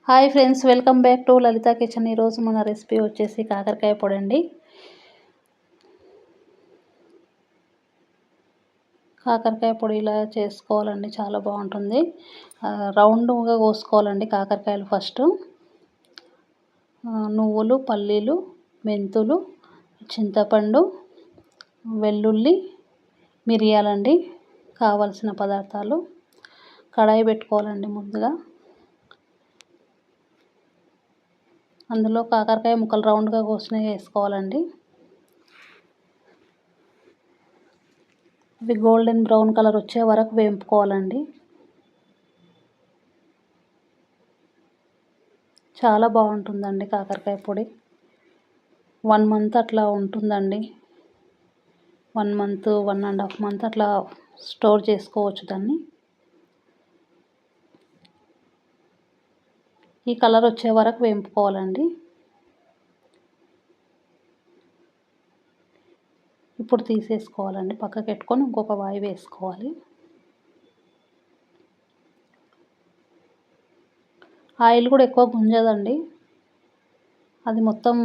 Hi friends, welcome back to Lalitha kitchen. ఈరోజు మన recipe వచ్చేసి కాకరకాయ పొడి అండి. కాకరకాయ పొడి ఇలా చేసుకోవాలండి, చాలా బాగుంటుంది. రౌండ్గా కోసుకోవాలండి కాకరకాయలు. ఫస్ట్ నువ్వులు, పల్లీలు, మెంతులు, చింతపండు, వెల్లుల్లి, మిరియాలండి. కావలసిన పదార్థాలు: కడాయి పెట్టుకోవాలండి. ముందుగా అందులో కాకరకాయ ముక్కలు రౌండ్గా కోసినవి వేసుకోవాలండి. ఇవి గోల్డెన్ బ్రౌన్ కలర్ వచ్చే వరకు వేపుకోవాలండి. చాలా బాగుంటుందండి కాకరకాయ పొడి. 1 మంత్ అట్లా ఉంటుందండి. 1 మంత్, 1.5 మంత్ అట్లా స్టోర్ చేసుకోవచ్చు దాన్ని. ఈ కలర్ వచ్చే వరకు వేపుకోవాలండి. ఇప్పుడు తీసేసుకోవాలండి, పక్కకు పెట్టుకొని ఇంకొక వాయి వేసుకోవాలి. ఆయిల్ కూడా ఎక్కువ గుంజదండి. అది మొత్తం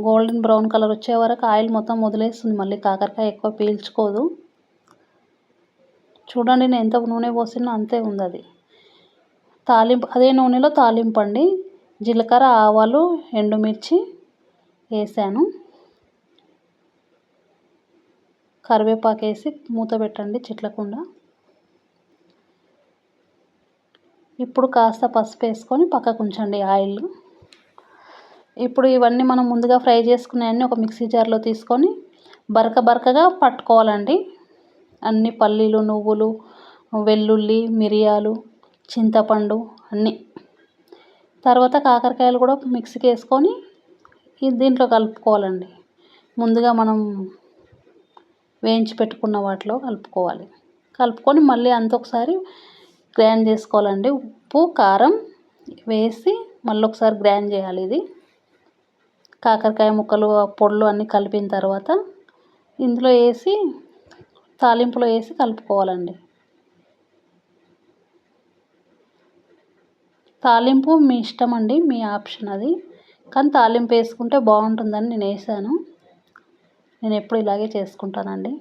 గోల్డెన్ బ్రౌన్ కలర్ వచ్చే వరకు ఆయిల్ మొత్తం వదిలేస్తుంది. మళ్ళీ కాకరకాయ ఎక్కువ పీల్చుకోదు. చూడండి, నేను ఎంత నూనె పోసినా అంతే ఉంది. అది తాలింపు, అదే నూనెలో తాలింపు అండి. జీలకర్ర, ఆవాలు, ఎండుమిర్చి వేసాను. కరివేపాకు వేసి మూత పెట్టండి చిట్లకుండా. ఇప్పుడు కాస్త పసుపు వేసుకొని పక్కకు ఉంచండి ఆయిల్. ఇప్పుడు ఇవన్నీ మనం ముందుగా ఫ్రై చేసుకునేవన్నీ ఒక మిక్సీ జార్లో తీసుకొని బరకగా పట్టుకోవాలండి. అన్ని పల్లీలు, నువ్వులు, వెల్లుల్లి, మిరియాలు, చింతపండు అన్నీ. తర్వాత కాకరకాయలు కూడా మిక్సీకి వేసుకొని దీంట్లో కలుపుకోవాలండి. ముందుగా మనం వేయించి పెట్టుకున్న వాటిలో కలుపుకొని మళ్ళీ అంత ఒకసారి గ్రైండ్ చేసుకోవాలండి. ఉప్పు, కారం వేసి మళ్ళీ ఒకసారి గ్రైండ్ చేయాలి. ఇది కాకరకాయ ముక్కలు, పొడులు అన్నీ కలిపిన తర్వాత ఇందులో వేసి తాలింపులో వేసి కలుపుకోవాలండి. తాలింపు మీ ఇష్టం అండి, మీ ఆప్షన్ అది. కానీ తాలింపు వేసుకుంటే బాగుంటుందని నేను వేసాను. నేను ఎప్పుడు ఇలాగే చేసుకుంటానండి.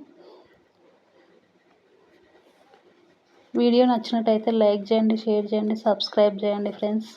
వీడియో నచ్చినట్టయితే లైక్ చేయండి, షేర్ చేయండి, సబ్స్క్రైబ్ చేయండి ఫ్రెండ్స్.